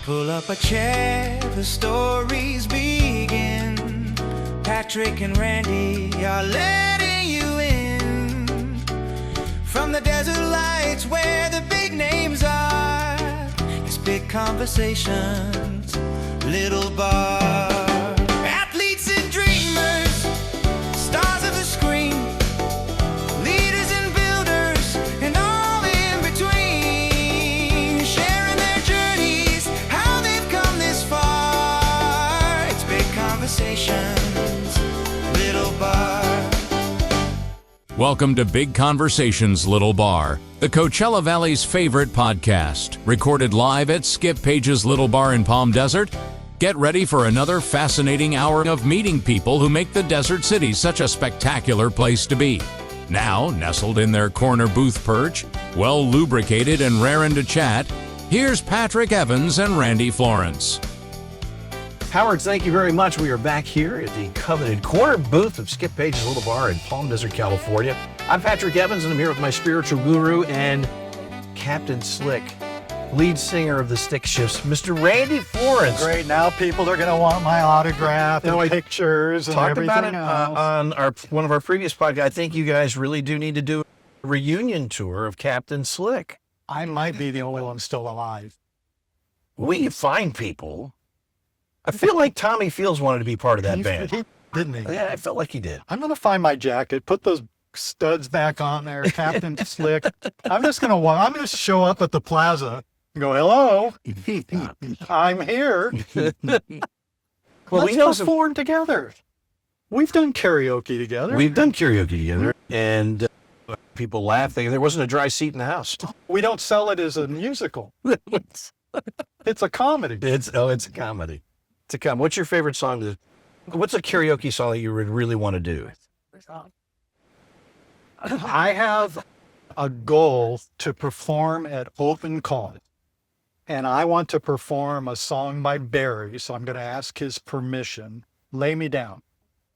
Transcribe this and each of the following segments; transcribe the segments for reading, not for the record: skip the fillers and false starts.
Pull up a chair, the stories begin. Patrick and Randy are letting you in. From the desert lights where the big names are, it's big conversations, little bar. Athletes and dreamers, stars of the screen, leaders and builders, and all in between, sharing their journeys, how they've come this far. It's big conversations, little bar. Welcome to Big Conversations, Little Bar, the Coachella Valley's favorite podcast, recorded live at Skip Paige's Little Bar in Palm Desert. Get ready for another fascinating hour of meeting people who make the desert city such a spectacular place to be. Now, nestled in their corner booth perch, well lubricated and raring to chat, here's Patrick Evans and Randy Florence. Howard, thank you very much. We are back here at the coveted corner booth of Skip Paige's Little Bar in Palm Desert, California. I'm Patrick Evans, and I'm here with my spiritual guru and Captain Slick, lead singer of the Stick Shifts, Mr. Randy Florence. Great. Now people are going to want my autograph and pictures and Talked everything about it else. on one of our previous podcasts. I think you guys really do need to do a reunion tour of Captain Slick. I might be the only one still alive. We can find people. I feel like Tommy Fields wanted to be part of that band. Didn't he? Yeah, I felt like he did. I'm going to find my jacket, put those studs back on there, Captain Slick. I'm going to show up at the Plaza and go, hello, I'm here. Well, Let's perform together. We've done karaoke together. We've done karaoke together, and people laugh. There wasn't a dry seat in the house. We don't sell it as a musical. It's a comedy. It's a comedy. It's a comedy. What's your favorite song? What's a karaoke song that you would really want to do? I have a goal to perform at open call. And I want to perform a song by Barry, so I'm going to ask his permission. Lay Me Down.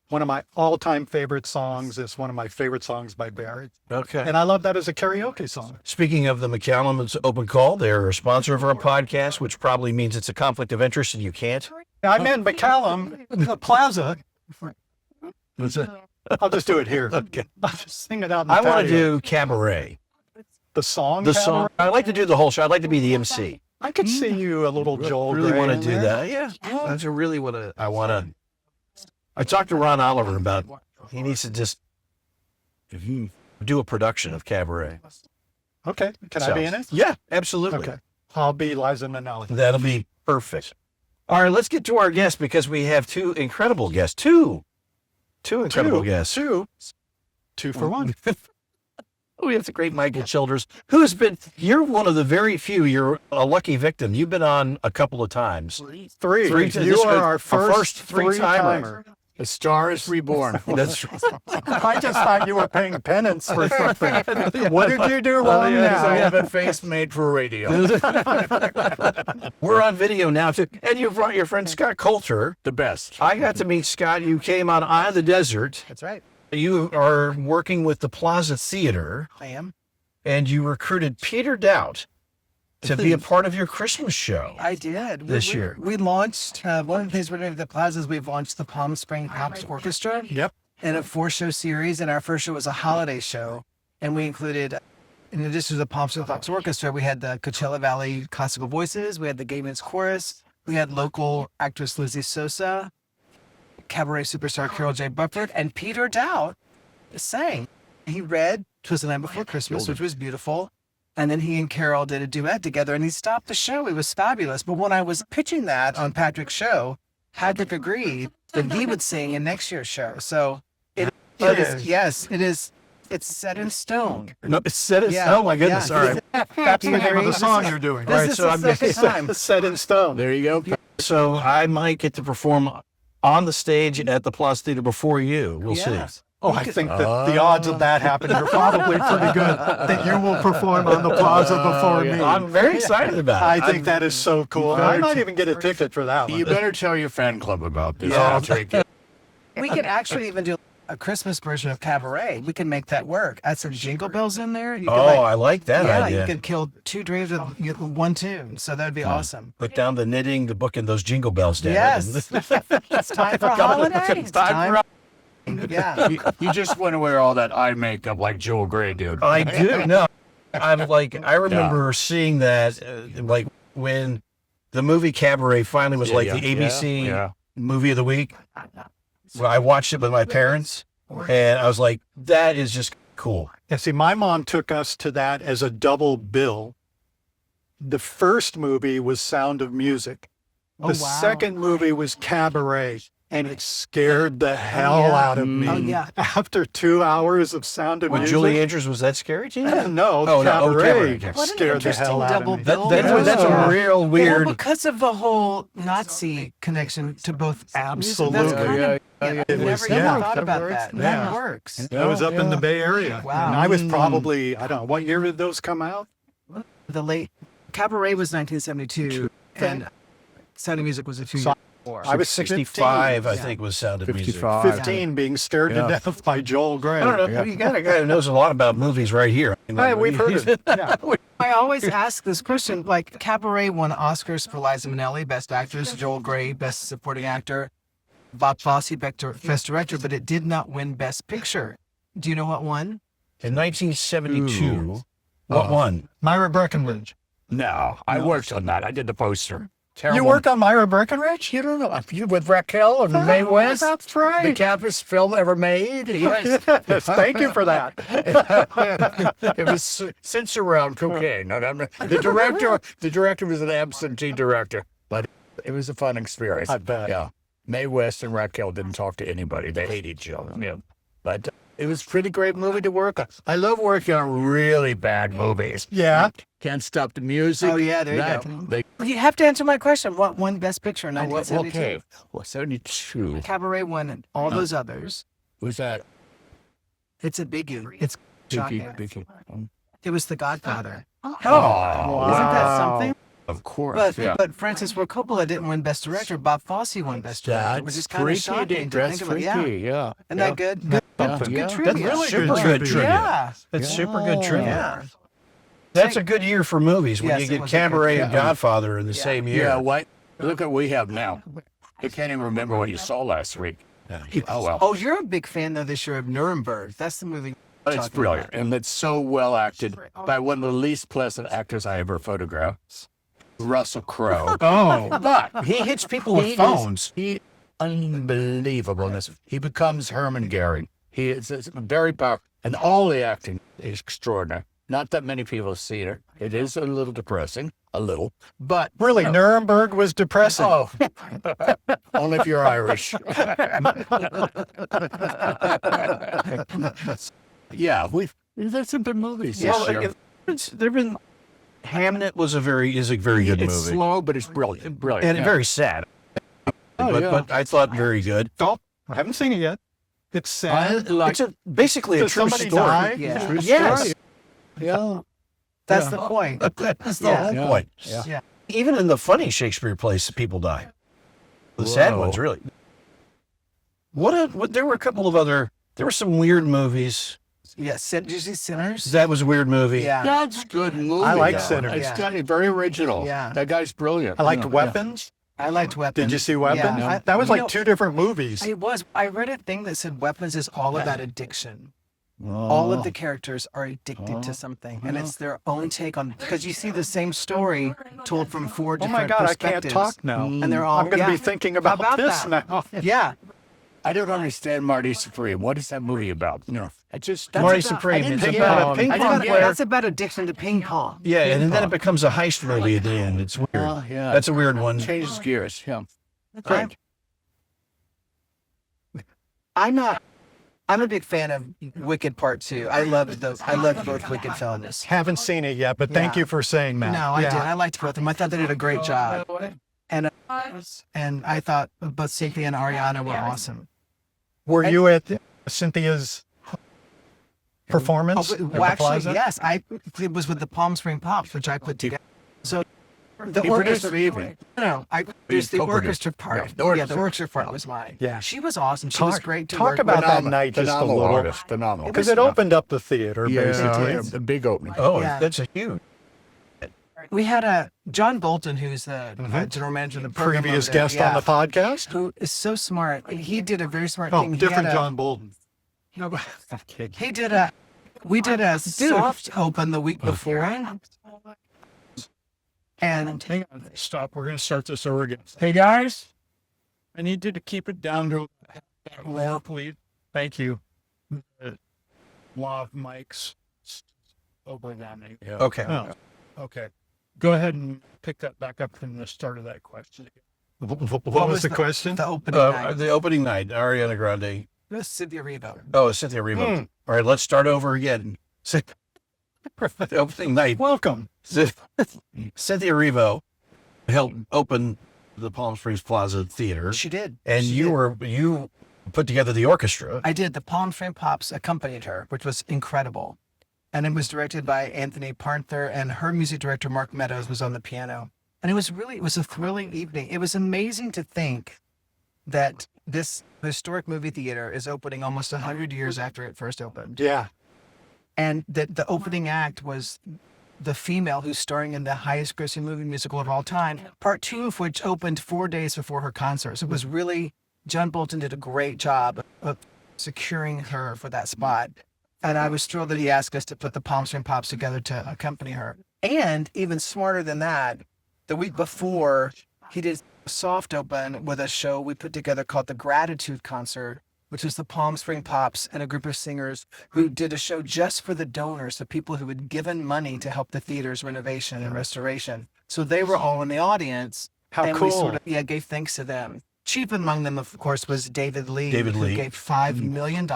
One of my all-time favorite songs is one of my favorite songs by Barry. Okay. And I love that as a karaoke song. Speaking of the McCallum's Open Call, they're a sponsor of our podcast, which probably means it's a conflict of interest and you can't. I'm in McCallum, the Plaza. What's it? I'll just do it here. Okay. I'll just sing it out in the I want to patio. do Cabaret. The song? The Cabaret? song. I'd like to do the whole show. I'd like to be the MC. I could see you a little Joel Really Gray want to in do there. that. Yeah. That's really what I want to. I talked to Ron Oliver about he needs to just do a production of Cabaret. Okay. Can I be in it? Yeah, absolutely. Okay. I'll be Liza Minnelli. That'll be perfect. All right, let's get to our guests because we have two incredible guests. Two incredible guests. Two for one. We have the great Michael Childers, you're one of the very few, you're a lucky victim. You've been on a couple of times. Three. This You is are our first three-timer. The star is reborn. That's right. I just thought you were paying penance for something. What did you do wrong now? I have a face made for radio. We're on video now, too. And you brought your friend Scott Coulter. The best. I got to meet Scott. You came on Eye of the Desert. That's right. You are working with the Plaza Theater. I am. And you recruited Peter Doubt to be a part of your Christmas show. I did. This year. We launched, one of the things we're doing at the Plaza is we've launched the Palm Springs Pops Orchestra. Yep. In a 4-show series. And our first show was a holiday show. And we included, in addition to the Palm Springs Pops Orchestra, we had the Coachella Valley Classical Voices. We had the Gay Men's Chorus. We had local actress Lizzie Sosa, cabaret superstar Carol J. Bufford, and Peter Doubt sang. He read "'Twas the Night Before Christmas," which was beautiful. And then he and Carol did a duet together, and he stopped the show. It was fabulous. But when I was pitching that on Patrick's show, Patrick agreed that he would sing in next year's show. So it is. Yes, it is. It's set in stone. No, it's set in Yeah. Oh, my goodness. Yeah. All right. That's the name of the song you're doing. This Right, is so the I'm second time. Set in stone. There you go. So I might get to perform on the stage at the Plaza Theater before you. We'll Yes. see. Oh, I think that the odds of that happening are probably pretty good, that you will perform on the Plaza before me. I'm very excited about it. I think that is so cool. I might even get a ticket for that one. You better tell your fan club about this. Yeah. I'll take it. We could actually even do a Christmas version of Cabaret. We can make that work. Add some jingle bells in there. You could, I like that yeah, idea. you could kill 2 dreams with one tune. So that'd be awesome. Put down the knitting, the book, and those jingle bells, Dan. Yes. It's time for a holiday. It's time for Yeah. you just want to wear all that eye makeup like Joel Grey, dude. I do. No, I remember seeing that, like when the movie Cabaret finally was the ABC movie of the week. Well, I watched it with my parents, and I was like, that is just cool. And see, my mom took us to that as a double bill. The first movie was Sound of Music. The second movie was Cabaret. And it scared the hell out of me. Oh, yeah. After 2 hours of Sound of When Music. Julie Andrews, was that scary to you? No, Cabaret. scared the hell out of me. That's a real weird. Well, because of the whole Nazi connection to both. Absolutely. That's kind of, It was, never thought about that. Yeah. That works. I was up in the Bay Area. Wow. And I was probably, I don't know, what year did those come out? The late Cabaret was 1972, and Sound of Music was a few years before. I was 65, I think, was Sound of Music. 15 being scared to death by Joel Grey. I don't know. You got a guy who knows a lot about movies right here. Hey, we've heard it. Yeah. I always ask this question, like Cabaret won Oscars for Liza Minnelli, Best Actress, Joel Grey, Best Supporting Actor, Bob Fosse, Best Director, but it did not win Best Picture. Do you know what won? In 1972, what won? Myra Breckinridge. No, I worked on that. I did the poster. Terrible. You worked on Myra Breckinridge? You don't know. You with Raquel and Mae West? That's right. The campus film ever made? Yes. Yes, thank you for that. It was since around cocaine. No, the director was an absentee director, but it was a fun experience. I bet. Yeah. Mae West and Raquel didn't talk to anybody. They hate each other. Yeah. But it was a pretty great movie to work on. I love working on really bad movies. Yeah. Can't Stop the Music. Oh, yeah, there you go. You have to answer my question. What won Best Picture in 1972? Okay. Well, 72. Cabaret won all those others. Was that It's a biggie. It's shocking. Biggie? It was The Godfather. Oh, Isn't that something? of course. But Francis Ford Coppola didn't win Best Director. Bob Fosse won Best Director, which is kind of shocking to think about. Yeah. Yeah. Isn't that good? Good, good trivia. That's really super good trivia. Yeah. That's super good trivia. Yeah. That's a good year for movies when Yes, you it get was a good Cabaret year. and Godfather in the same year. Yeah, what? Look at what we have now. You can't even remember what you saw last week. Oh, well. Oh, you're a big fan, though, this year of Nuremberg. That's the movie. It's brilliant. And it's so well acted by one of the least pleasant actors I ever photographed, Russell Crowe. Oh. But He hits people with phones. He unbelievable in this. He becomes Herman Goering. He is very powerful. And all the acting is extraordinary. Not that many people have seen it. It is a little depressing, but Really, Nuremberg was depressing. oh, only if you're Irish. Yeah, there's some good movies this year. There've been Hamnet is a very good It's movie. slow, but it's brilliant. And very sad. But I thought very good. Oh, I haven't seen it yet. It's sad. It's basically a Does true somebody story. die? Yeah. True Yes. story. Yeah. That's the point. That's the whole point. Yeah. Even in the funny Shakespeare plays, people die. The sad Whoa. ones, really. There were a couple of other. There were some weird movies. Yeah. Did you see Sinners? That was a weird movie. Yeah. That's a good movie. I like though. Sinners. It's Yeah. got it very original. Yeah. That guy's brilliant. I liked Yeah. Weapons. I liked Weapons. Did you see Weapons? Yeah. That was You like know, two different movies. It was. I read a thing that said Weapons is all about addiction. All of the characters are addicted to something, and it's their own take on. Because you see the same story told from 4 Oh different my God, I can't perspectives. talk now. And they're all. I'm going to yeah. be thinking about this that. now. Yeah. I don't understand Marty Supreme. What is that movie about? You know, I just Marty that's about- Supreme. I It's didn't- about a ping I pong didn't- player. That's about addiction to ping pong. Yeah, and then it becomes a heist movie at the end. It's weird. Oh, yeah. That's a weird one. changes gears. Yeah. I'm, I'm not. I'm a big fan of Wicked Part 2. I love both Wicked films. Haven't seen it yet, but thank Yeah. you for saying that. No, I did. I liked both of them. I thought they did a great job. And I thought both Cynthia and Ariana were awesome. Were you at Cynthia's performance? Oh, at the well, actually, Plaza? yes. It was with the Palm Spring Pops, which I put together. So The He produced the evening. No, I produced the co-produced. orchestra part. Yeah, the orchestra. The orchestra part was mine. Yeah. She was awesome. She was Talk- great to talk work about with. that night just a Phenomenal little. artist, phenomenal. Because it opened up the theater, basically. Yeah, the big opening. Oh, Yeah. that's a huge. We had a John Bolton, who's the general manager of the program. Previous over there, guest on the podcast. who is so smart. He did a very smart Oh, thing. He different had a- John Bolton. No, but he did a. We did a soft open the week before, and Hang on, stop. We're going to start this over again. Hey, guys, I need you to keep it down to lower, please. Thank you. Law of mics. Overwhelming. Yeah. Okay. Oh, okay. Go ahead and pick that back up from the start of that question. What was the question? the opening night. The opening night, Ariana Grande. It was Cynthia Erivo. Oh, Cynthia Erivo. All right, let's start over again. The opening night, Welcome. Cynthia Erivo helped open the Palm Springs Plaza Theater, She did. and She you did. you put together the orchestra. I did. The Palm Frame Pops accompanied her, which was incredible. And it was directed by Anthony Parther, and her music director, Mark Meadows, was on the piano. And it was a thrilling evening. It was amazing to think that this historic movie theater is opening almost 100 years after it first opened. Yeah. And that the opening act was the female who's starring in the highest grossing movie musical of all time, part 2 of which opened 4 days before her concert. So it was really, John Bolton did a great job of securing her for that spot. And I was thrilled that he asked us to put the Palm Springs Pops together to accompany her. And even smarter than that, the week before, he did a soft open with a show we put together called the Gratitude Concert, which was the Palm Springs Pops and a group of singers who did a show just for the donors, the people who had given money to help the theater's renovation and restoration. So they were all in the audience. How and cool. we sort of, gave thanks to them. Chief among them, of course, was David Lee, David who Lee. gave $5 million.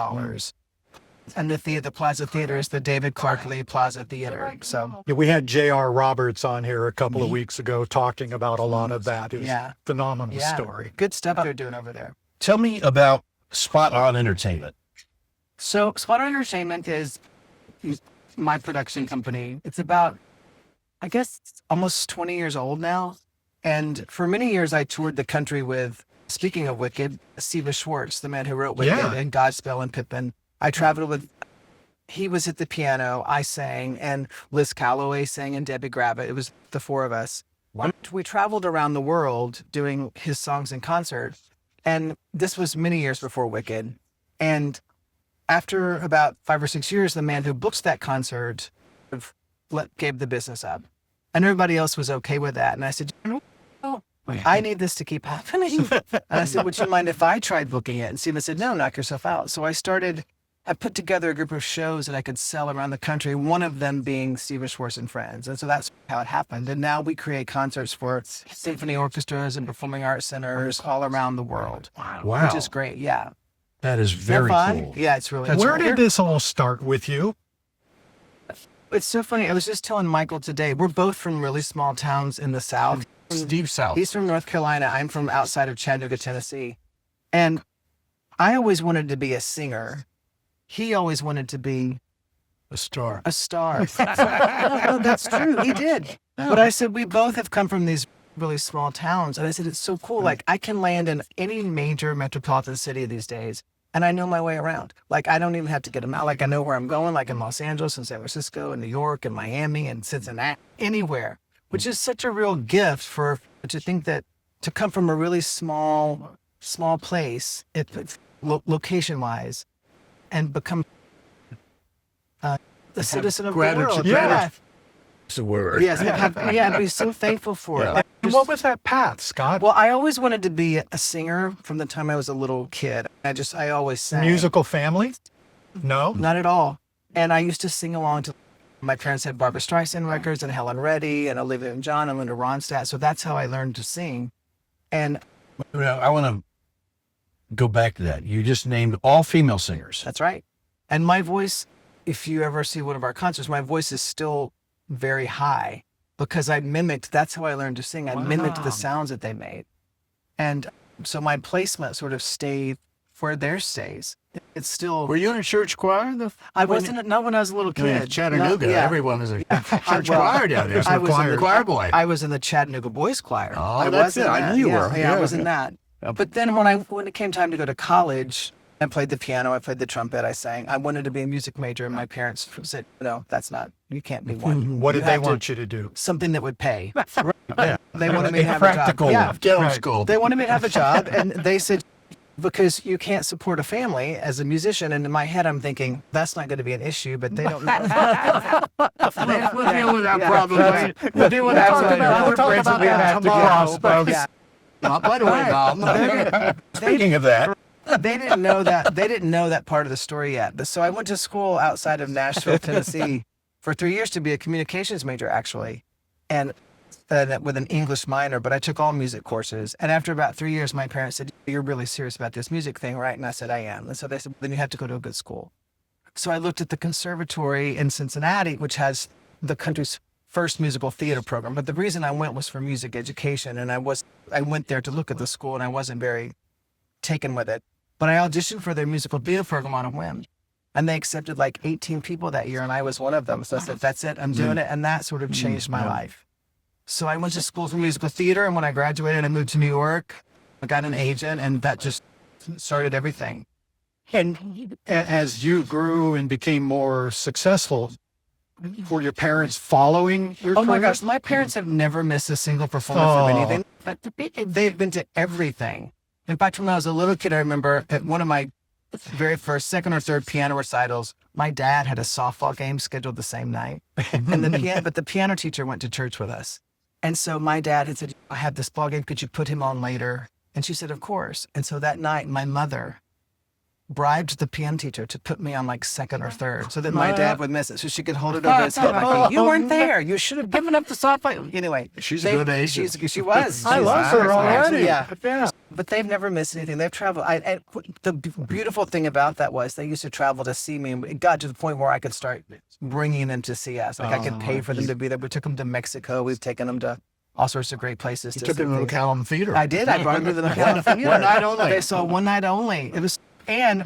And the Plaza Theater is the David Clark Lee Plaza Theater. So Yeah, we had J.R. Roberts on here a couple of weeks ago talking about a lot of that. It was Yeah. a phenomenal yeah, story. good stuff they're doing over there. Tell me about Spot On Entertainment. So Splatter Entertainment is my production company. It's about, I guess, almost 20 years old now. And for many years, I toured the country with, speaking of Wicked, Steve Schwartz, the man who wrote Wicked Yeah. and Godspell and Pippin. I traveled with, he was at the piano, I sang, and Liz Calloway sang, and Debbie Gravitt. It was the 4 of us. We traveled around the world doing his songs in concert. And this was many years before Wicked. And after about 5 or 6 years, the man who booked that concert gave the business up. And everybody else was okay with that. And I said, I need this to keep happening. And I said, would you mind if I tried booking it? And Steven said, no, knock yourself out. So I put together a group of shows that I could sell around the country, one of them being Stephen Schwartz and Friends. And so that's how it happened. And now we create concerts for symphony orchestras and performing arts centers all around the world. Wow. Which is great. Yeah. That is Isn't that very fun? cool. Yeah, it's really Where cool. did this all start with you? It's so funny. I was just telling Michael today, we're both from really small towns in the South. Steve South. He's from North Carolina. I'm from outside of Chattanooga, Tennessee. And I always wanted to be a singer. He always wanted to be a star. a star. No, that's true. He did. But I said, we both have come from these really small towns. And I said, it's so cool. Like, I can land in any major metropolitan city these days, and I know my way around. Like, I don't even have to get them out. Like, I know where I'm going, like in Los Angeles and San Francisco and New York and Miami and Cincinnati, anywhere, which is such a real gift to think that to come from a really small place, location-wise, and become a citizen of the world. Yeah. It's a word. Yes, I'd be so thankful for it. And what was that path, Scott? Well, I always wanted to be a singer from the time I was a little kid. I always sang. Musical family? No? Not at all. And I used to sing along to, my parents had Barbra Streisand records and Helen Reddy and Olivia and John and Linda Ronstadt. So that's how I learned to sing. And I want to go back to that. You just named all female singers. that's right. And my voice, if you ever see one of our concerts, my voice is still very high because that's how I learned to sing. I mimicked the sounds that they made. And so my placement sort of stayed where theirs stays. it's still. Were you in a church choir? I wasn't, not when I was a little I mean, kid. Chattanooga, No, yeah. everyone was a church Well, choir down there. I was in the choir boy. I was in the Chattanooga Boys Choir. Oh, I that's was in it. I that. knew you Yeah, were. Yeah, I Yeah. was in that. But then when it came time to go to college, I played the piano, I played the trumpet, I sang. I wanted to be a music major, and my parents said, "No, you can't be one." What did they have to- want you to do? Something that would pay. Yeah. They wanted me to have a job. Practical. Yeah. Dental school. They wanted me to have a job, and they said, because you can't support a family as a musician. And in my head, I'm thinking, that's not going to be an issue, but they don't know. We'll deal with that problem later. We'll deal with that later. We'll talk about we that have to get tomorrow, off, folks. Yeah. By the way, Mom. Speaking of that, They didn't know that. They didn't know that part of the story yet. So I went to school outside of Nashville, Tennessee, for 3 years to be a communications major, actually, and with an English minor. But I took all music courses. And after about 3 years, my parents said, "You're really serious about this music thing, right?" And I said, "I am." And so they said, "Then you have to go to a good school." So I looked at the conservatory in Cincinnati, which has the country's first musical theater program. But the reason I went was for music education, and I went there to look at the school, and I wasn't very taken with it. But I auditioned for their musical theater program on a whim. And they accepted like 18 people that year, and I was one of them. So I said, "That's it, I'm doing it." And that sort of changed my life. So I went to school for musical theater, and when I graduated, I moved to New York. I got an agent, and that just started everything. And as you grew and became more successful, were your parents following your Oh my career? gosh, my parents have never missed a single performance of anything. But they've been to everything. In fact, when I was a little kid, I remember at one of my very first, second or third piano recitals, my dad had a softball game scheduled the same night. And the piano teacher went to church with us. And so my dad had said, "I have this ball game. Could you put him on later?" And she said, "Of course." And so that night, my mother bribed the piano teacher to put me on like second or third so that my dad would miss it, so she could hold it over his head like, "You weren't there. You should have given up the softball." Anyway, She's a good agent. She was. I love her already. Yeah. Yeah. But they've never missed anything. They've traveled. The beautiful thing about that was they used to travel to see me, and it got to the point where I could start bringing them to see us. Like I could pay for them to be there. We took them to Mexico. We've taken them to all sorts of great places. You took them to the Callum Theater. I did. I brought them to the Macallan Theater. One night only. They saw one night only. It was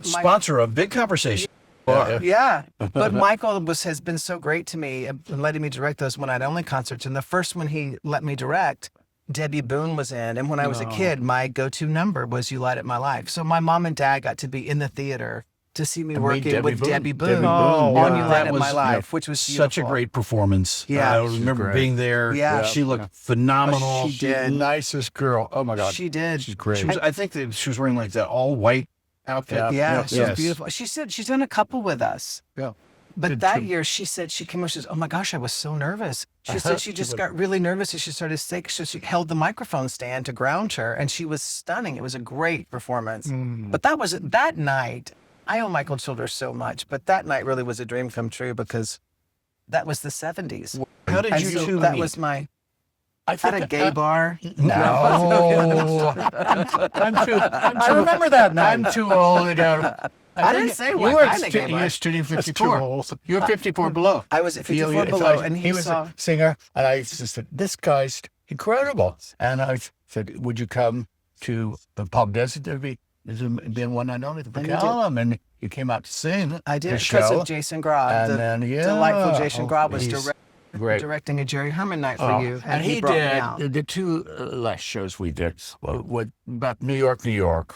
sponsor of Big Conversation. Yeah, but Michael has been so great to me and letting me direct those one night only concerts. And the first one he let me direct, Debbie Boone was in. And when I was a kid, my go-to number was "You Light Up My Life." So my mom and dad got to be in the theater to see me working with Debbie Boone on "You Light Up My Life," which was beautiful. Such a great performance. Yeah. I remember being there. Yeah. She looked phenomenal. She did. Nicest girl. Oh my God. She did. She's great. I think that she was wearing like that all white outfit. Yeah, she Yes. was beautiful. She said she's done a couple with us. Yeah. But that year, she said, she came up, she says, "Oh my gosh, I was so nervous." She said she just got really nervous and she started sick. So she held the microphone stand to ground her, and she was stunning. It was a great performance. But that night, I owe Michael Childers so much, but that night really was a dream come true because that was the 70s. How did And you so two that meet? was my, I at a gay bar. No. I remember that night. I'm too old. I didn't say you what were kind of gay bar. You're studying That's 54. too old. You were 54 below. I was at 54 You- below, and he was saw. a singer, and I just said, "This guy's incredible." And I said, "Would you come to the Palm Desert? There'd be been one night only at the And you did. Macallan, and you came out to sing. I did the because show. of Jason Grob. And The then, yeah. delightful Jason Oh, Grob was he's great. directing a Jerry Herman night for Oh, you, and he brought me out. did the two last shows we did about New York.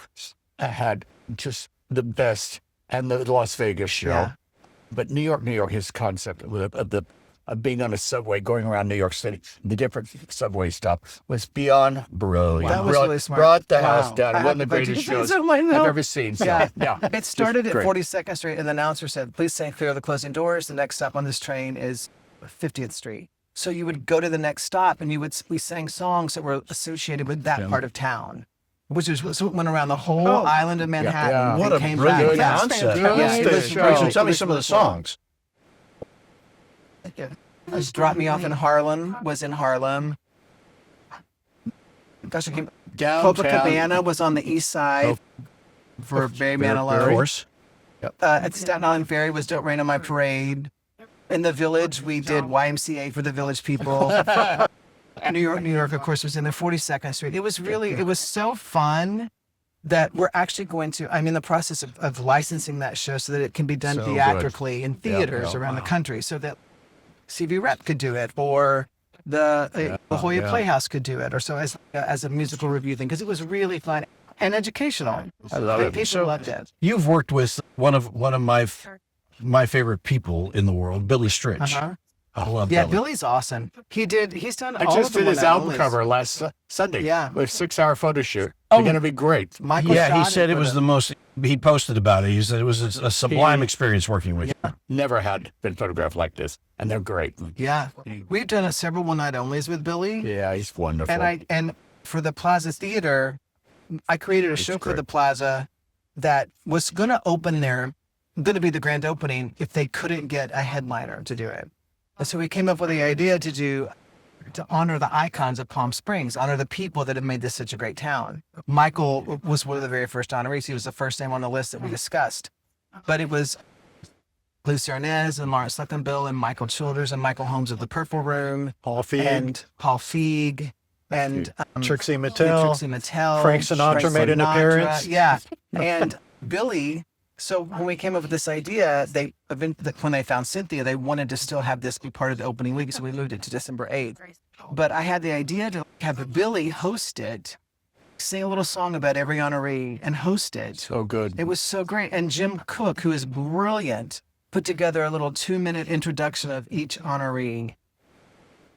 I had just the best, and the Las Vegas show. Yeah. But New York, his concept of being on a subway, going around New York City, the different subway stops was beyond brilliant. That was really smart. Brought the Wow. house down. I One have of the to put greatest you shows on my I've note. ever seen. So, Yeah. yeah. It started at great. 42nd Street, and the announcer said, "Please stay clear of the closing doors. The next stop on this train is 50th Street." So you would go to the next stop, and we sang songs that were associated with that part of town, which was what went around the whole island of Manhattan. Yeah. and What a came brilliant back. Yeah. concept. Yeah, Yeah, it was show. great. So tell It me was some of the really songs. Just Drop Me Off in Harlem was in Harlem. Gosh, I came. Downtown. Copacabana was on the east side for Barry Of Manilow. course. At Staten Island Ferry was Don't Rain on My Parade. In the Village, we did YMCA for the Village people. New York, of course, was in the 42nd Street. It was so fun. that we're actually going to, I'm in the process of licensing that show so that it can be done So good. theatrically in theaters around the country, so that CV Rep could do it, or the La Jolla Playhouse could do it, or so as a musical review thing, because it was really fun and educational. I love it. People loved it. You've worked with one of my favorite people in the world, Billy Stritch. Uh-huh. I love Yeah, Billy. Billy's awesome. He's done I all just of the did his one-night album onlys. cover last Sunday. Yeah. With a 6-hour photo shoot. Oh. They're going to be great. Michael Yeah, he shot said it with was the most. He posted about it. He said it was a sublime experience working with you. Never had been photographed like this. And they're great. Yeah, we've done several one-night onlys with Billy. Yeah, he's wonderful. And for the Plaza Theater, I created a show for the Plaza that was going to open there, going to be the grand opening if they couldn't get a headliner to do it. And so we came up with the idea to honor the icons of Palm Springs, honor the people that have made this such a great town. Michael was one of the very first honorees. He was the first name on the list that we discussed. But it was Lucy Arnaz and Lawrence Luckenbill and Michael Childers and Michael Holmes of the Purple Room. Paul Feig. And Paul Feig. And Trixie yeah, Mattel. Trixie Mattel. Frank Sinatra made an appearance. Yeah. And Billy, so when we came up with this idea, when they found Cynthia, they wanted to still have this be part of the opening week, so we moved it to December 8th. But I had the idea to have Billy host it, sing a little song about every honoree and host it. So good. It was so great. And Jim Cook, who is brilliant, put together a little 2-minute introduction of each honoree.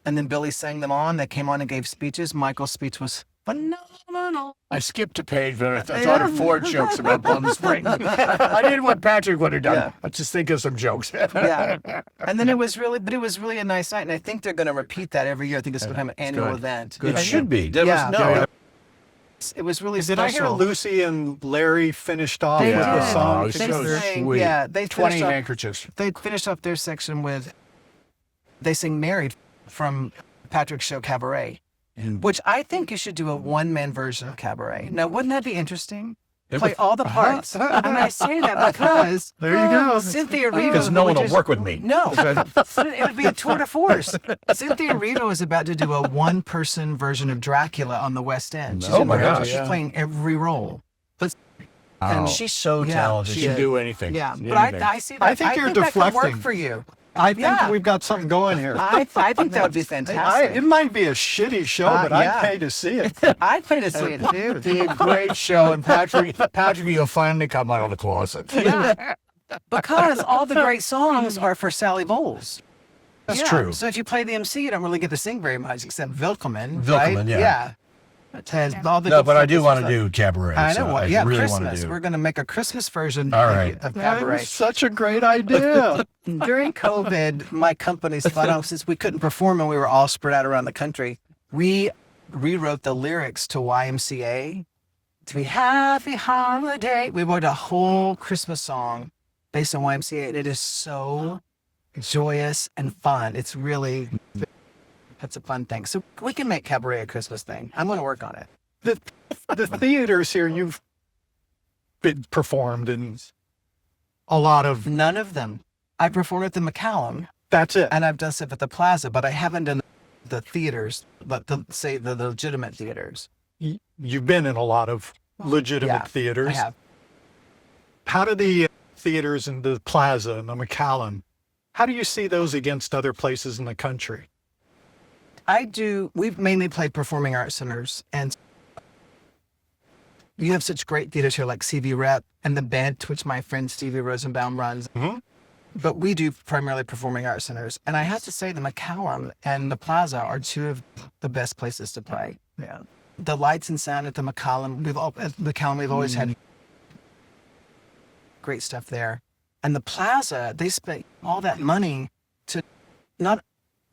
And then Billy sang them on. They came on and gave speeches. Michael's speech was phenomenal. I skipped a page, but I thought of 4 jokes about Palm Springs. I did what Patrick would have done. Yeah. Let's just think of some jokes. Yeah. And then it was really a nice night. And I think they're going to repeat that every year. I think it's going to have an annual good. event. It should be. There Yeah. was, no, It was really Did I special. hear Lucy and Larry finished off They with did. the song? Oh, They so sang- sweet. yeah, they 20 finished off- handkerchiefs. They finished off their section with, they sing Married from Patrick's show Cabaret, which I think you should do a one-man version of Cabaret. Now, wouldn't that be interesting? Play all the parts. And I say that because There you go. Cynthia Rito. because no one will work with me. No, it would be a tour de force. Cynthia Rito is about to do a one-person version of Dracula on the West End. She's Oh in my the- gosh. She's playing every role. But And she's so Yeah, talented. She she can is. do anything. yeah, Anything. but I see that. I think you're that could work deflecting. for you. I think Yeah. we've got something going here. I think that would be fantastic. It might be a shitty show, but yeah. I'd pay to see it. I'd pay to see it too. It'd be a great show, and Patrick, you'll finally come out of the closet. Yeah. Because all the great songs are for Sally Bowles. That's true. So if you play the MC, you don't really get to sing very much except Wilkelman. Wilkelman, right? yeah. Yeah. It has all the No, good but I stuff do is want to stuff. do cabaret. I know. so What? I Yeah, really want to Christmas. do. We're going to make a Christmas version All right. of That Cabaret. was such a great idea. During COVID, my company thought, since we couldn't perform and we were all spread out around the country, we rewrote the lyrics to YMCA to be Happy Holiday. We wrote a whole Christmas song based on YMCA, and it is so joyous and fun. It's really, that's a fun thing. So we can make Cabaret a Christmas thing. I'm going to work on it. The theaters here, you've been performed in a lot of. None of them. I performed at the McCallum, That's it. and I've done stuff at the Plaza, but I haven't done the theaters, but the legitimate theaters. You've been in a lot of legitimate Yeah, theaters. I have. How do the theaters in the Plaza and the McCallum, how do you see those against other places in the country? We've mainly played performing arts centers, and you have such great theaters here like CV Rep and the Bent, which my friend Stevie Rosenbaum runs. Mhm. But we do primarily performing arts centers. And I have to say the McCallum and the Plaza are two of the best places to play. Yeah. The lights and sound at the McCallum, we've always had great stuff there. And the Plaza, they spent all that money to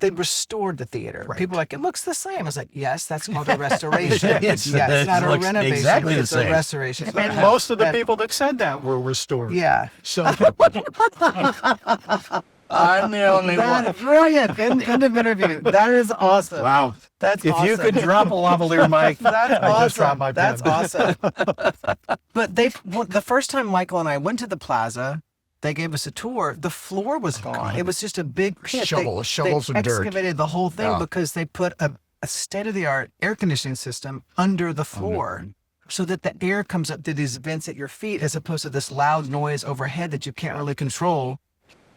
they restored the theater. Right. People are like, it looks the same. I was like, yes, that's called a restoration. It's- It's not it a looks renovation. exactly the it's same. a restoration. And most of the people that said that were restored. Yeah. So I'm the only one. That's brilliant. End of interview. That is awesome. wow. That's If awesome. you could drop a lavalier mic, That's I just awesome. dropped my pen. That's awesome. But the first time Michael and I went to the Plaza, they gave us a tour. The floor was gone. It was just a big pit. Shovels they and dirt. excavated the whole thing Yeah. because they put a state-of-the-art air conditioning system under the floor. so that the air comes up through these vents at your feet as opposed to this loud noise overhead that you can't really control.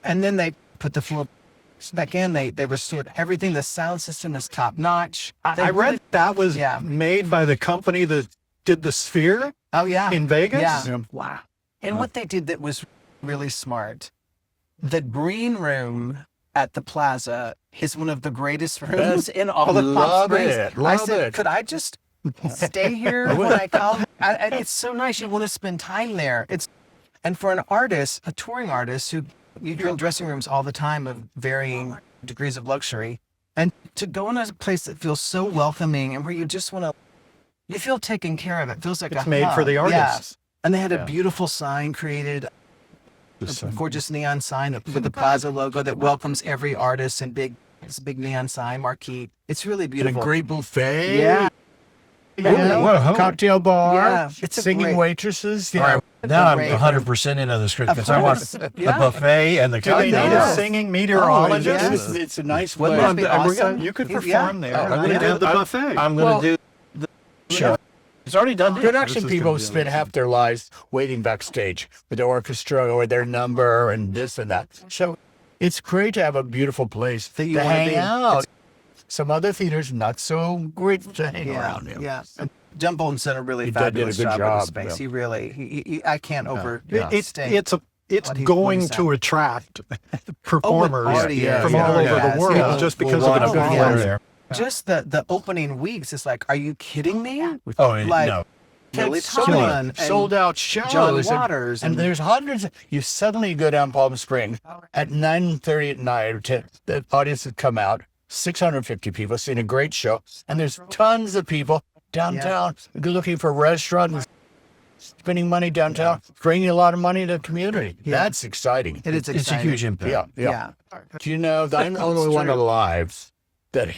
And then they put the floor back in. They restored everything. The sound system is top notch. I read that was made by the company that did the Sphere in Vegas. Yeah. Wow. And what they did that was really smart, the green room at the Plaza is one of the greatest rooms in all of Palm Springs. I said, could I just stay here when I come? It's so nice. You want to spend time there. And for an artist, a touring artist who you're in dressing rooms all the time of varying degrees of luxury, and to go in a place that feels so welcoming and where you just want to, you feel taken care of. It feels like it's made for the artists. And they had a beautiful sign created, a gorgeous neon sign with the Plaza logo that welcomes every artist, and this big neon sign marquee. It's really beautiful. And a great buffet. Yeah. Cocktail bar. Yeah. It's singing waitresses. All right, now I'm 100% into the script because I want the buffet and the Do they need cocktails. a singing meteorologist? It's a nice Wouldn't place. that be awesome? You could perform there. I'm They gonna did do the buffet. I'm going to do the show. It's already done. Production people spend half their lives waiting backstage with the orchestra or their number and this and that. So it's great to have a beautiful place to hang out. Some other theaters not so great to hang around in. Yeah. John Bolton said a really He fabulous did a good job with the job, space. yeah. He really, I can't overstate. It's what he going points to out. attract performers already is. from all over Yes, the world yeah. just because We'll of the wind good up flow going there. Just the opening weeks, it's like, are you kidding me? Oh, Like, no. Billy So Tomlin many and sold out shows. John Waters And and- there's hundreds. You suddenly go down Palm Springs at 9:30 at night. Or 10, the audience has come out. 650 people seeing a great show. And there's tons of people downtown looking for restaurants, spending money downtown, bringing a lot of money to the community. That's exciting. It is It's a exciting. huge impact. Yeah. Do you know that I'm the only one alive that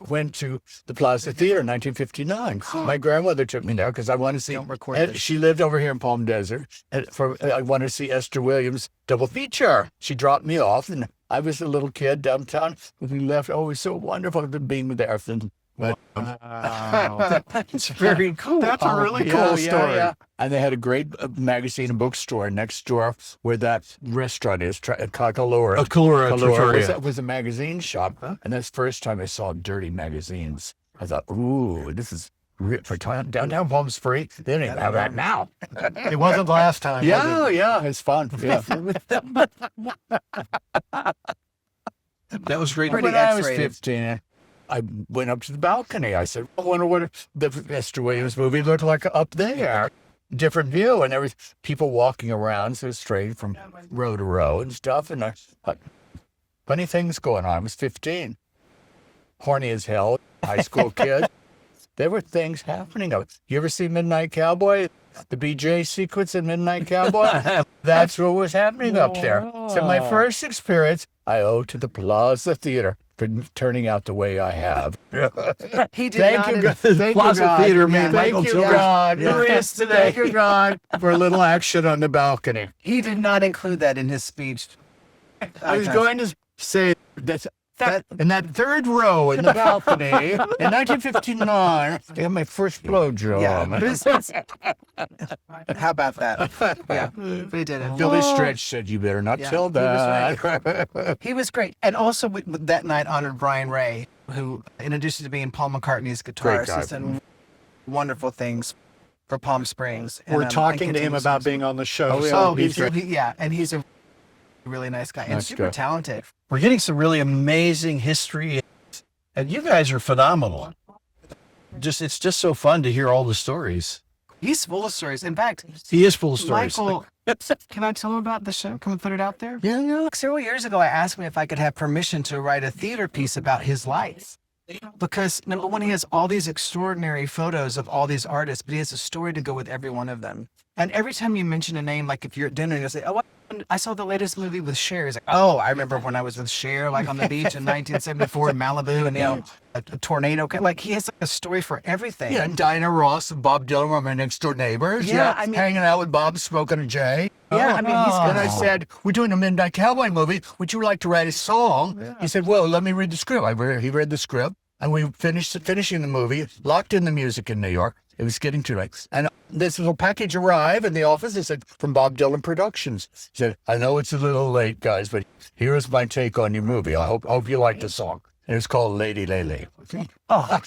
went to the Plaza Theater in 1959. My grandmother took me there because I wanted to see. Don't record and this. she lived over here in Palm Desert. And I wanted to see Esther Williams double feature. She dropped me off, and I was a little kid downtown. We left. Oh, it was so wonderful to be there. But It's very cool. That's a really cool story. And they had a great magazine and bookstore next door where that restaurant is, Kakalora. Kalura Trattoria. Was a magazine shop. And that's the first time I saw dirty magazines. I thought, ooh, this is for downtown Palm Springs. They don't even have that now. It wasn't last time. was Yeah, it? yeah, it's fun. Yeah. That was great. Pretty When I was X-rated. 15, I went up to the balcony. I said, I wonder what the Esther Williams movie looked like up there. Different view, and there was people walking around, so straight from row to row and stuff. And I thought, funny things going on. I was 15, horny as hell, high school kid. There were things happening. You ever see Midnight Cowboy? The BJ sequence in Midnight Cowboy? That's what was happening up there. So my first experience, I owe to the Plaza Theater for turning out the way I have. He did Thank not. you, God. Thank Plaza you, God. Theater man, Thank Michael you, Tillis. God. Here he is today. Thank you, God, for a little action on the balcony. He did not include that in his speech. I was going to say that in that third row in the balcony in 1959, I had my first blowjob. How about that? Yeah, we did it. Billy Stretch said, "You better not Yeah, tell he was that." He was great. And also with that night honored Brian Ray, who, in addition to being Paul McCartney's guitarist, guy. has done wonderful for Palm Springs. And, We're talking and to him continues about to- being on the show. Oh, yeah. so Oh, he's and he's a really nice guy and Nice super guy. talented. We're getting some really amazing history, and you guys are phenomenal. It's just so fun to hear all the stories. He's full of stories. In fact, He is full of stories. Michael, can I tell him about the show? Can we put it out there? Yeah. Several years ago, I asked him if I could have permission to write a theater piece about his life. Because number one, he has all these extraordinary photos of all these artists, but he has a story to go with every one of them. And every time you mention a name, like if you're at dinner and you say, "Oh, I saw the latest movie with Cher," he's like, "Oh, I remember when I was with Cher, like on the beach in 1974 in Malibu, and a tornado." Like he has like a story for everything. Yeah, and Diana Ross and Bob Dylan were my next door neighbors. Yeah, I mean- hanging out with Bob, smoking a J. Yeah, I mean, he's And I said, "We're doing a Midnight Cowboy movie. Would you like to write a song?" He said, "Well, let me read the script." He read the script, and we finishing the movie, locked in the music in New York, It was getting too late. And this little package arrived in the office. It said, from Bob Dylan Productions. He said, I know it's a little late, guys, but here's my take on your movie. I hope you like the song. And it's called Lady Lele. Oh,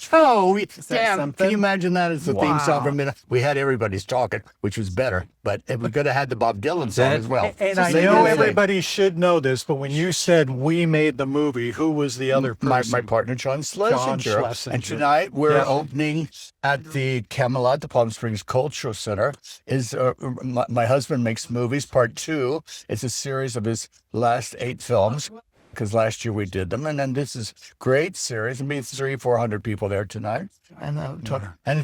damn. Can you imagine that as the theme song for a minute? We had Everybody's Talking, which was better, but we could have had the Bob Dylan song as well. And I know everybody should know this, but when you said we made the movie, who was the other person? My partner, John Schlesinger. Schlesinger. And tonight we're opening at the Camelot, the Palm Springs Cultural Center. My husband makes movies, part 2. It's a series of his last 8 films, because last year we did them. And then this is great series. It means 300-400 people there tonight. And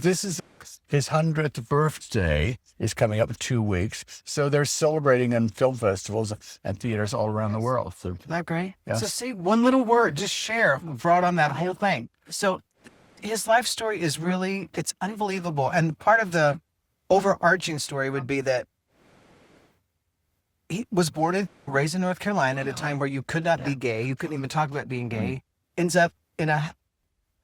this is his 100th birthday is coming up in 2 weeks. So they're celebrating in film festivals and theaters all around the world. So, Isn't that great? Yeah. So see, one little word, just share, brought on that whole thing. So his life story is really, it's unbelievable. And part of the overarching story would be that he was born and raised in North Carolina at a time where you could not be gay. You couldn't even talk about being gay. Ends up in a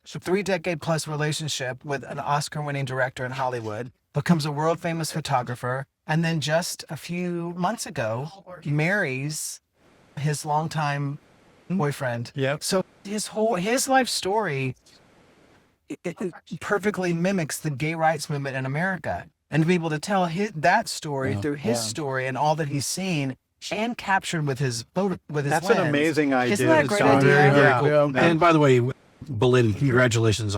3-decade-plus relationship with an Oscar-winning director in Hollywood, becomes a world-famous photographer, and then just a few months ago, marries his longtime boyfriend. Yep. So his life story it perfectly mimics the gay rights movement in America. And to be able to tell that story through his story and all that he's seen and captured with his That's lens. an amazing idea. Isn't that a great Scott. idea? Very Yeah. And by the way, belated congratulations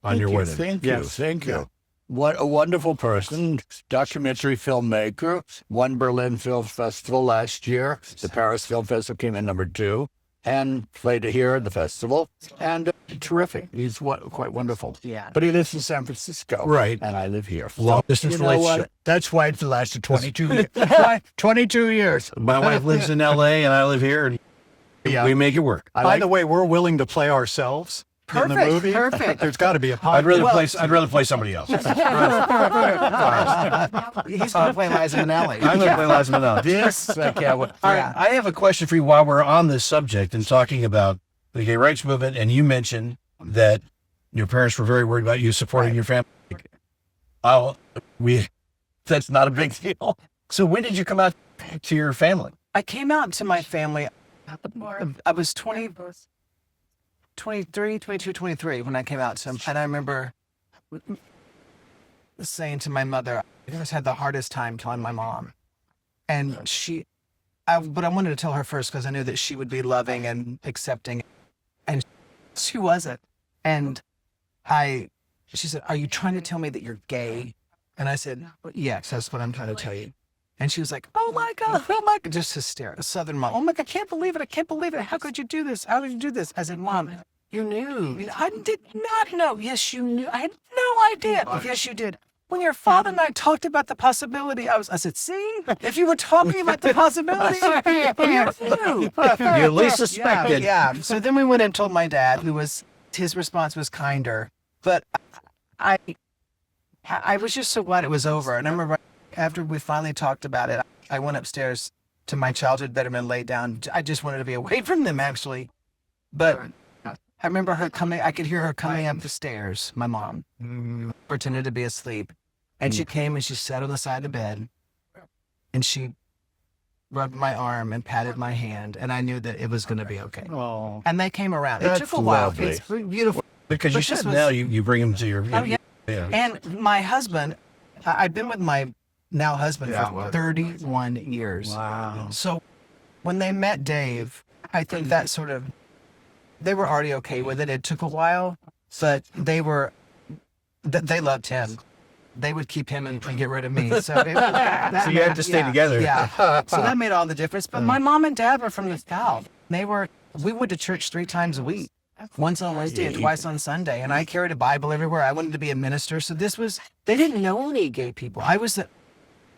on your wedding. Thank you. Yes. Thank you. What a wonderful person, documentary filmmaker, won Berlin Film Festival last year. The Paris Film Festival came in number 2 and played here at the festival. And terrific. He's quite wonderful. Yeah. But he lives in San Francisco. Right. And I live here. Long So, distance you know what? relationship. That's why it's lasted 22 years. 22 years. My wife lives in LA and I live here, and Yeah. we make it work. By the way, we're willing to play ourselves in the movie. Perfect. There's got to be a I'd rather podcast. play somebody else. He's going to play Liza Minnelli. I'm going to play Liza Minnelli. This, I can't wait. All right, I have a question for you while we're on this subject and talking about the gay rights movement, and you mentioned that your parents were very worried about you supporting your family. That's not a big deal. So when did you come out to your family? I came out to my family. I was 23, 22, 23 when I came out to him. And I remember saying to my mother, I just had the hardest time telling my mom. And but I wanted to tell her first because I knew that she would be loving and accepting. And she wasn't. And she said, are you trying to tell me that you're gay? And I said, yes, that's what I'm trying to tell you. And she was like, oh my God, just hysterical. A Southern mom. Oh my God, I can't believe it. How could you do this? How did you do this? I said, Mom, you knew. I did not know. Yes, you knew. I had no idea. Yes, you did. When your father and I talked about the possibility, I said, see, if you were talking about the possibility, you knew. You at least suspected. Yeah. So then we went and told my dad, his response was kinder. But I was just so glad it was over. And I remember after we finally talked about it, I went upstairs to my childhood bedroom and laid down. I just wanted to be away from them, actually. But I remember her coming. I could hear her coming up the stairs, my mom, pretended to be asleep. And she came and she sat on the side of the bed. And she rubbed my arm and patted my hand. And I knew that it was going to be okay. Oh. And they came around. That's It took a while. lovely. It's beautiful. Because you But this said was- now you bring them to your. Oh, yeah. Yeah. And my husband, I've been with my now husband for 31 years. Wow. So when they met Dave, I think that they were already okay with it. It took a while, but they loved him. They would keep him and get rid of me. So, So you had to stay together. Yeah. So that made all the difference. But my mom and dad were from the South. We went to church 3 times a week. Once on Wednesday and twice on Sunday. And I carried a Bible everywhere. I wanted to be a minister. So they didn't know any gay people.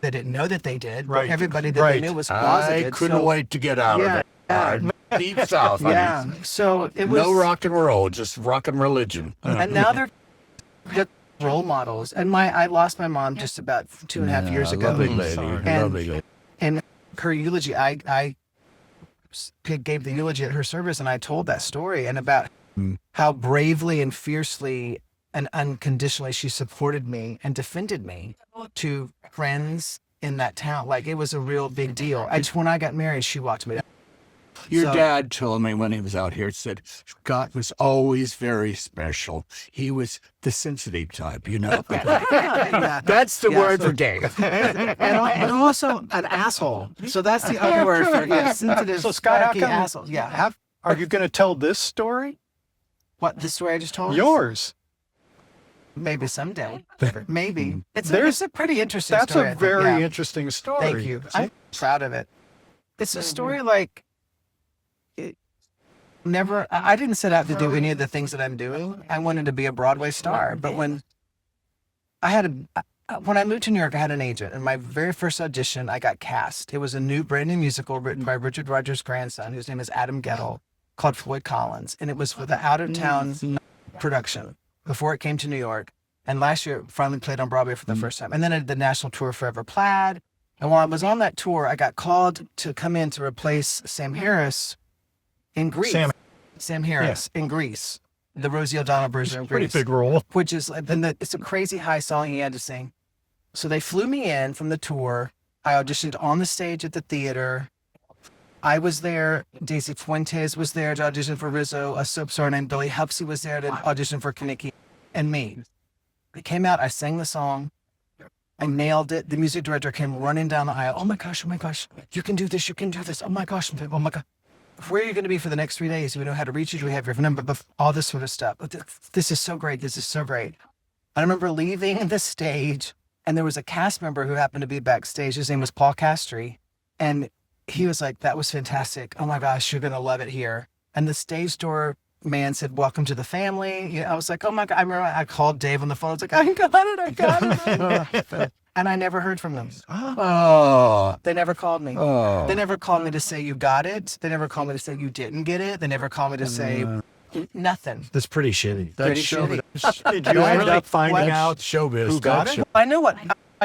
They didn't know that they did. Right. But everybody that Right. they knew was closeted. I couldn't wait to get out of it. Deep South. Yeah. So it was. No rock and roll, just rock and religion. And now they're role models. And I lost my mom just about 2.5 years ago. Lovely lady. And- Lovely lady. And her eulogy, I gave the eulogy at her service, and I told that story and about how bravely and fiercely and unconditionally she supported me and defended me to friends in that town. Like, it was a real big deal. When I got married, she walked me down. Your dad told me when he was out here, said Scott was always very special. He was the sensitive type, you know. Yeah. That's the Yeah, word so- for Dave. And also an asshole. So that's the other word for sensitive, So, Scott, how snarky come- asshole. Yeah. Are you going to tell this story? What, the story I just told? Yours. Maybe someday. Maybe. It's a pretty interesting That's story. a I think. very Yeah. interesting story. Thank you. I'm proud of it. It's a story like I didn't set out to do any of the things that I'm doing. I wanted to be a Broadway star. But when I moved to New York, I had an agent. And my very first audition, I got cast. It was a brand new musical written by Richard Rodgers' grandson, whose name is Adam Gettle, called Floyd Collins. And it was for the out-of-town production before it came to New York. And last year, it finally played on Broadway for the first time. And then I did the national tour Forever Plaid. And while I was on that tour, I got called to come in to replace Sam Harris in Greece. Sam Harris in Greece, the Rosie O'Donnell version of Pretty Greece, big role. which is it's a crazy high song he had to sing. So they flew me in from the tour. I auditioned on the stage at the theater. I was there. Daisy Fuentes was there to audition for Rizzo. A soap star named Billy Hupsey was there to audition for Kaniki and me. It came out. I sang the song. I nailed it. The music director came running down the aisle. Oh my gosh, you can do this. You can do this. Oh my gosh. Oh my God. Where are you going to be for the next 3 days? Do we know how to reach you? Do we have your number? All this sort of stuff. But this is so great. This is so great. I remember leaving the stage, and there was a cast member who happened to be backstage. His name was Paul Castry. And he was like, that was fantastic. Oh my gosh, you're going to love it here. And the stage door man said, welcome to the family. You know, I was like, oh my God. I remember I called Dave on the phone. I was like, I got it. And I never heard from them. Oh. They never called me. Oh. They never called me to say you got it. They never called me to say you didn't get it. They never called me to say nothing. That's pretty shitty. That's Pretty showbiz. Did you end up finding That's out showbiz. who got That's it? I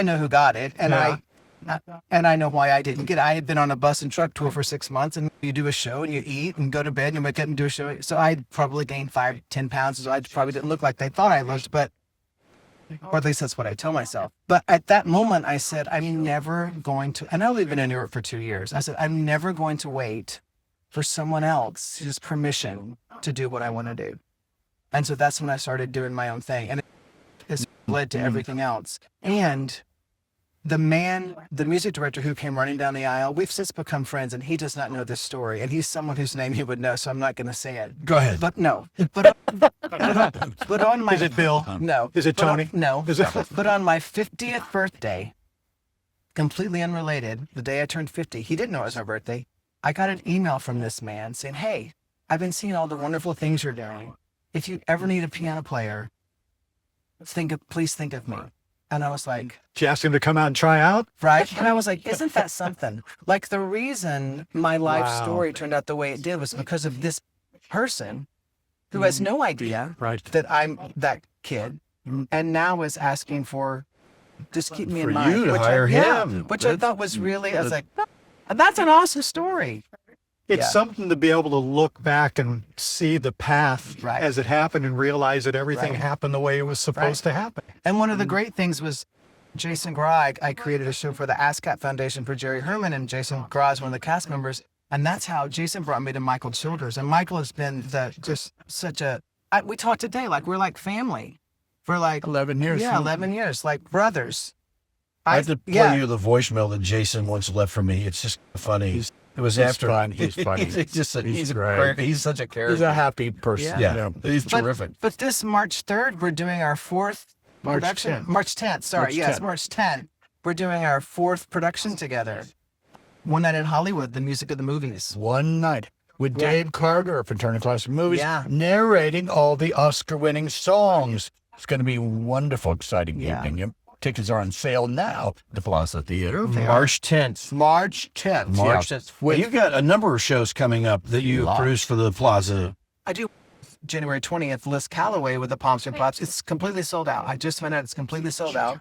know who got it, and Yeah. I know why I didn't get it. I had been on a bus and truck tour for 6 months, and you do a show and you eat and go to bed and you wake up and do a show. So I probably gained 5-10 pounds. So I probably didn't look like they thought I looked, but. Or at least that's what I tell myself. But at that moment, I said, I'm never going to, and I've only been in New York for 2 years. I said, I'm never going to wait for someone else's permission to do what I want to do. And so that's when I started doing my own thing. And it has led to everything else. And the music director who came running down the aisle, we've since become friends, and he does not know this story. And he's someone whose name he would know, so I'm not going to say it. Go ahead. But no. But on my... Is it Bill? No. Is it But on- Tony? No. Is it? But on my 50th birthday, completely unrelated, the day I turned 50, he didn't know it was my birthday. I got an email from this man saying, hey, I've been seeing all the wonderful things you're doing. If you ever need a piano player, please think of me. And I was like, Did you ask him to come out and try out? right? And I was like, isn't that something? Like, the reason my life Wow. story turned out the way it did was because of this person who has no idea Right. that I'm that kid, and now is asking for, just keep me in For mind. you to which hire yeah, him. which I thought was really, I was like, that's an awesome story. It's Yeah. something to be able to look back and see the path Right. as it happened and realize that everything Right. happened the way it was supposed to happen. And one of the great things was Jason Grai. I created a show for the ASCAP Foundation for Jerry Herman, and Jason Grai is one of the cast members. And that's how Jason brought me to Michael Childers. And Michael has been we talked today, like we're like family for like 11 years. Yeah, 11 years, like brothers. I have to play you the voicemail that Jason once left for me. It's just funny. It was he's after. fun. He's funny. he's great. He's such a character. He's a happy person. Yeah, he's terrific. But this March 3rd, we're doing our fourth March production. 10th. March 10th, sorry. March Yes, 10th. March 10th. We're doing our fourth production together. One Night in Hollywood, the music of the movies. One night with Dave Carter from Turner Classic Movies, Yeah. narrating all the Oscar-winning songs. It's going to be a wonderful, exciting Yeah. evening. Your tickets are on sale now at the Plaza Theater. March 10th. March 10th. March Yeah. 10th. Well, you've got a number of shows coming up that you Lots. produced for the Plaza. I do January 20th, Liz Calloway with the Pomps and Pops. It's completely sold out. I just found out it's completely sold out.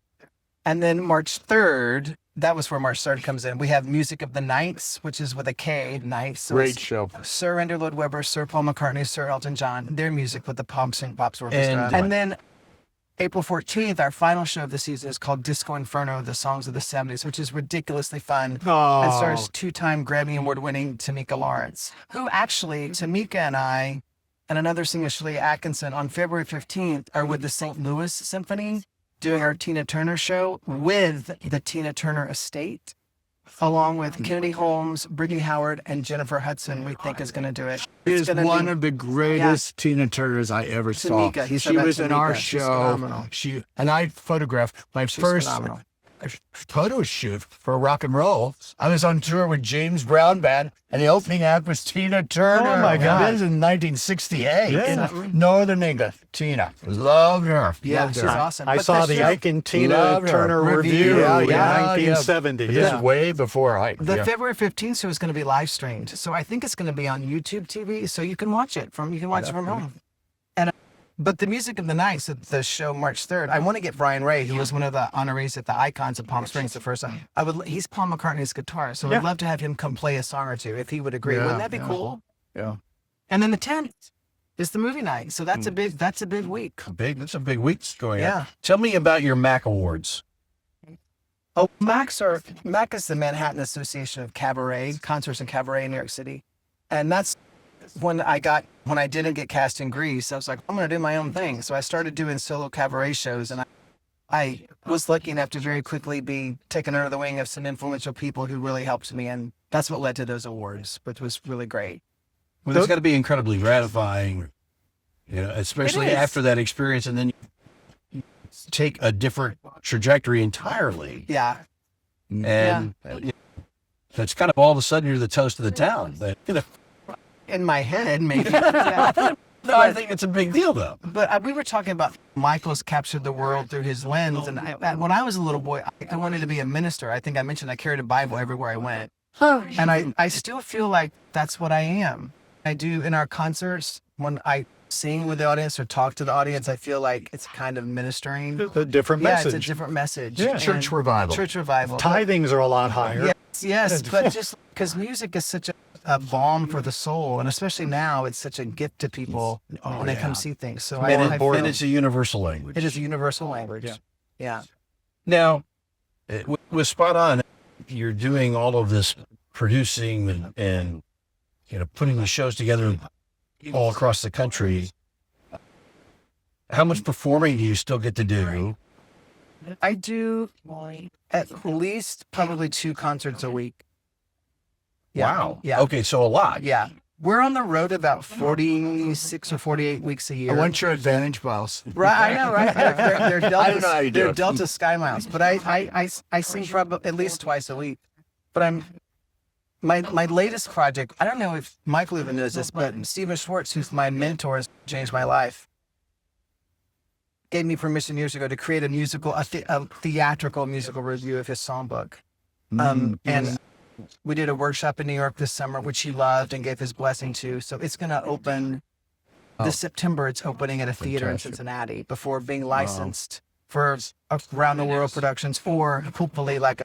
And then March 3rd, that was where March 3rd comes in. We have Music of the Nights, which is with a K, Nights. So Great it's show. Sir Andrew Lloyd Webber, Sir Paul McCartney, Sir Elton John, their music with the Pomps and Pops Orchestra. And- And then April 14th, our final show of the season is called Disco Inferno, the Songs of the 70s, which is ridiculously fun. It stars two-time Grammy Award-winning Tamika Lawrence, who actually, Tamika and I, and another singer, Shirley Atkinson, on February 15th are with the St. Louis Symphony doing our Tina Turner show with the Tina Turner Estate, along with Kennedy Holmes, Brittany Howard, and Jennifer Hudson, we think is going to do it. She is one of the greatest Tina Turners I ever saw. Tamika, She was in our She's show. phenomenal. And I photographed my first phenomenal. photo shoot for rock and roll. I was on tour with James Brown Band, and the opening act was Tina Turner. Oh, my God. This is in 1968 Yeah. in Northern England. Tina, loved her. Yeah, Loved she's her. awesome. I But saw that the show- Ike and Tina Loved her. Turner review Yeah, in yeah, 1970. This Yeah. is way before Ike. The yeah. February 15th show is going to be live streamed, so I think it's going to be on YouTube TV, so you can watch it from home. And but the music of the night, so the show March 3rd, I want to get Brian Ray, who was one of the honorees at the Icons of Palm Springs the first time. He's Paul McCartney's guitarist, so I'd love to have him come play a song or two if he would agree. Yeah, Wouldn't that be yeah. cool? Yeah. And then the 10th is the movie night, so that's a big week. That's a big week going on. Yeah. Tell me about your MAC Awards. Oh, MAC is the Manhattan Association of Cabaret, Concerts and Cabaret in New York City. And that's when I didn't get cast in Grease, I was like, I'm going to do my own thing. So I started doing solo cabaret shows, and I was lucky enough to very quickly be taken under the wing of some influential people who really helped me. And that's what led to those awards, which was really great. Well, it's got to be incredibly gratifying, especially It is. after that experience, and then you take a different trajectory entirely. Yeah. And that's kind of all of a sudden you're the toast of the town. In my head, maybe. Yeah. No, I think it's a big deal, though. But we were talking about Michael's captured the world through his lens. And when I was a little boy, I wanted to be a minister. I think I mentioned I carried a Bible everywhere I went. And I still feel like that's what I am. I do in our concerts, when I sing with the audience or talk to the audience, I feel like it's kind of ministering. A different Yeah, message. it's a different message. Yeah. And Church revival. Church revival. Tithings are a lot higher. Yes, but just because music is such a balm for the soul, and especially now, it's such a gift to people when they come see things. So I feel And it's a universal language. it is a universal language. Yeah. Now, with Spot On, you're doing all of this producing and putting the shows together all across the country. How much performing do you still get to do? I do at least probably 2 concerts a week. Yeah. Wow. Yeah. Okay, so a lot. Yeah. We're on the road about 46 or 48 weeks a year. I want your advantage miles. Right, I know, right? They're Delta, I don't know how you do they're it. Delta Sky Miles, but I sing probably at least twice a week. But my latest project, I don't know if Michael even knows this, but Stephen Schwartz, who's my mentor, has changed my life, gave me permission years ago to create a theatrical musical review of his songbook. And we did a workshop in New York this summer, which he loved and gave his blessing to. So it's going to open this September. It's opening at a theater in Cincinnati before being licensed for around the world productions, or hopefully like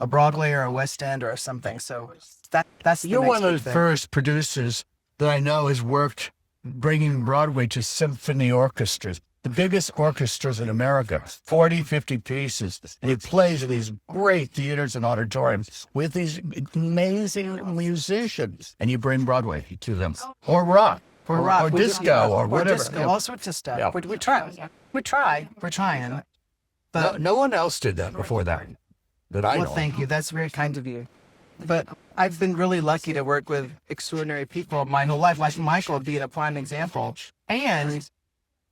a Broadway or a West End or something. So that's the You're next one of big the thing. first producers that I know has worked bringing Broadway to symphony orchestras, the biggest orchestras in America, 40, 50 pieces. And he plays in these great theaters and auditoriums with these amazing musicians. And you bring Broadway to them, or rock, Or rock, or we do- disco, or whatever. disco, all sorts of stuff. Yeah. We try. We're trying. But No one else did that before that I know. well, thank you. That's very kind of you. But I've been really lucky to work with extraordinary people my whole life, like Michael being a prime example. And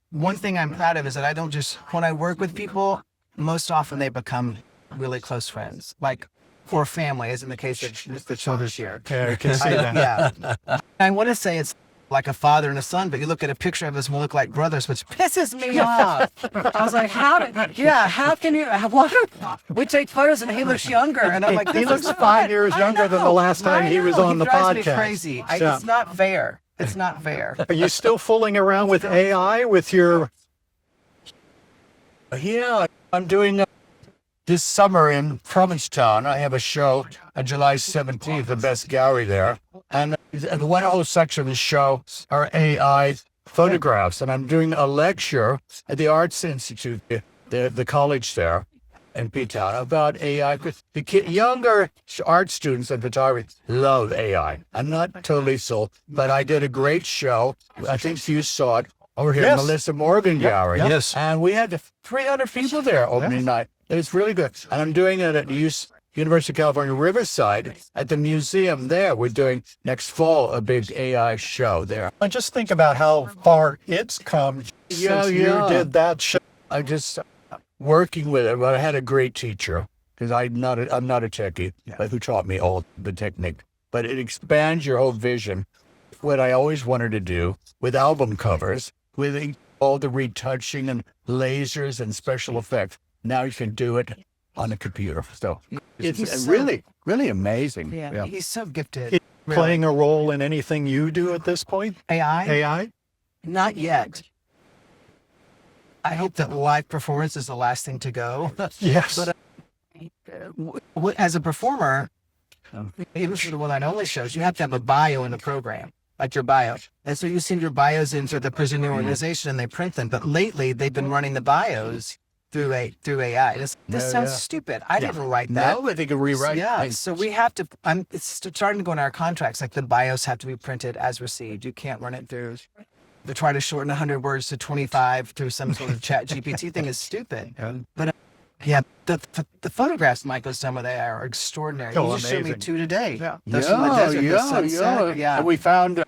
one thing I'm proud of is that I don't just, when I work with people, most often they become really close friends, like, or family, as in the case of Mr. Childers here. Yeah, I can see that. Yeah. I want to say it's like a father and a son, but you look at a picture of us and we look like brothers, which pisses me off. I was like, how can you, we take photos and he looks younger. And I'm like, He this looks is 5 years I younger than the know, last time I he was know. on the drives podcast. Me crazy. Yeah. It's not fair. It's not fair. Are you still fooling around with AI with your... Yeah, I'm doing this summer in Provincetown. I have a show on July 17th, the best gallery there. And the one whole section of the show are AI photographs, and I'm doing a lecture at the Arts Institute, the college there in P-Town, about AI. The younger art students and photographers love AI. I'm not totally sold, but I did a great show. I think you saw it over here in Melissa Morgan Gallery. Yes. And we had 300 people there opening night. It was really good. And I'm doing it at University of California, Riverside, at the museum there. We're doing next fall a big AI show there. And just think about how far it's come since you did that show. I just working with it, but I had a great teacher because I'm not a techie, but who taught me all the technique. But it expands your whole vision. What I always wanted to do with album covers, with all the retouching and lasers and special effects. Now you can do it on a computer. So it's really, really amazing. Yeah, he's so gifted. Playing a role in anything you do at this point? AI? Not yet. I hope that live performance is the last thing to go. Yes. But as a performer, even for the one and only shows, you have to have a bio in the program, like your bio. And so you send your bios into the presenting organization and they print them. But lately, they've been running the bios through AI. This sounds stupid. I didn't write that. No, but they can rewrite. So we have to, it's starting to go in our contracts, like the bios have to be printed as received. You can't run it through, they try to shorten 100 words to 25 through some sort of chat GPT thing is stupid. But the photographs Michael's done with AI are extraordinary. Oh, You just showed me amazing. 2 today. That's from the desert, the sunset. And we found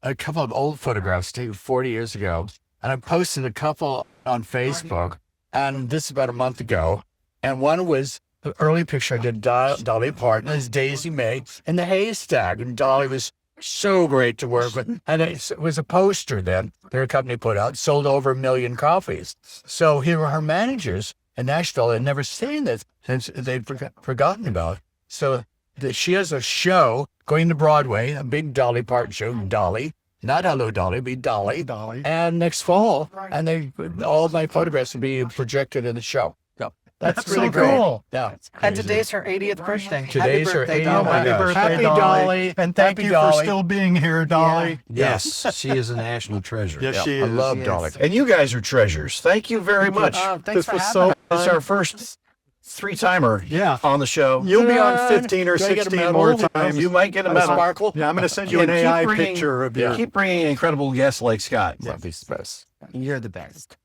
a couple of old photographs taken 40 years ago, and I posted a couple on Facebook, and this is about a month ago, and one was the early picture I did Dolly Parton as Daisy May in the haystack, and Dolly was so great to work with, and it was a poster then their company put out, sold over 1 million copies. So here were her managers in Nashville had never seen this since they'd forgotten about it. So she has a show going to Broadway, a big Dolly Parton show, Dolly, not Hello Dolly, be Dolly. And next fall, and all my photographs will be projected in the show. So that's really so great. cool. Yeah. And today's her 80th birthday. Today's Happy her birthday, 80th Dolly. Happy gosh. birthday, Happy Dolly. Dolly. And thank Happy you Dolly. for still being here, Dolly. Yes, she is a national treasure. Yes, she I is. love Yes. Dolly. And you guys are treasures. Thank you very much. Thanks This for was having so us. It's our first 3-timer on the show. You'll be on 15 or Do I get a 16 medal? more times. You might get a medal. Sparkle. Yeah, I'm going to send you And an keep AI bringing- picture of you. Keep bringing incredible guests like Scott. Love these best. You're the best.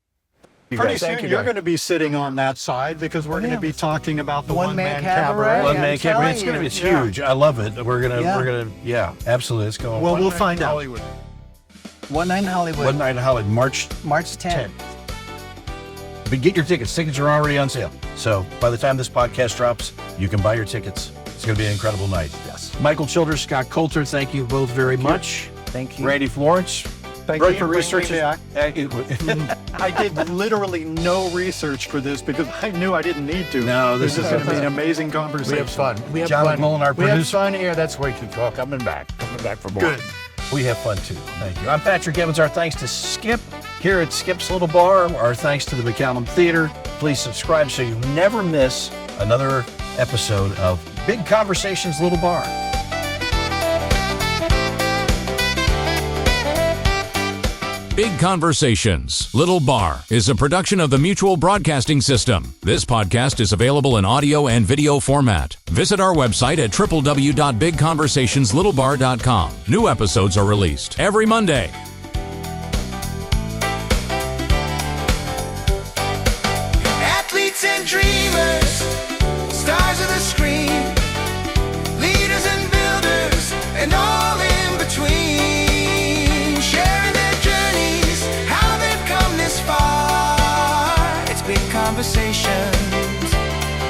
You Pretty guys. soon Thank you, you're guys. going to be sitting on that side because we're going to be talking about the One-man one-man cabaret. cabaret. One I'm man cabaret. It's telling gonna be you. it's huge. I love it. We're gonna Yeah. absolutely. It's going. Well, we'll find out. Hollywood. One Night in Hollywood, One night in Hollywood, March. March 10th. But get your tickets. Tickets are already on sale. So by the time this podcast drops, you can buy your tickets. It's going to be an incredible night. Yes. Michael Childers, Scott Coulter, thank you both very much. Thank you. Randy Florence, Thank great you for for bringing research. me back. I did literally no research for this because I knew I didn't need to. No, this is is going to be an amazing We conversation. have fun. We have John fun. McMullen, our we have producer. fun here. That's way too talk. Coming back for more. Good. We have fun too. Thank you. I'm Patrick Evans. Our thanks to Skip here at Skip's Little Bar. Our thanks to the McCallum Theater. Please subscribe so you never miss another episode of Big Conversations Little Bar. Big Conversations, Little Bar is a production of the Mutual Broadcasting System. This podcast is available in audio and video format. Visit our website at www.bigconversationslittle.bar.com. New episodes are released every Monday. Athletes and dreamers, stars of the screen, leaders and builders, and all in between, sharing their journeys, how they've come this far. It's big conversations,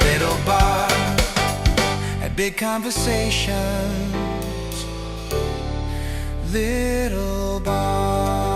little bar, at big conversations, little bar.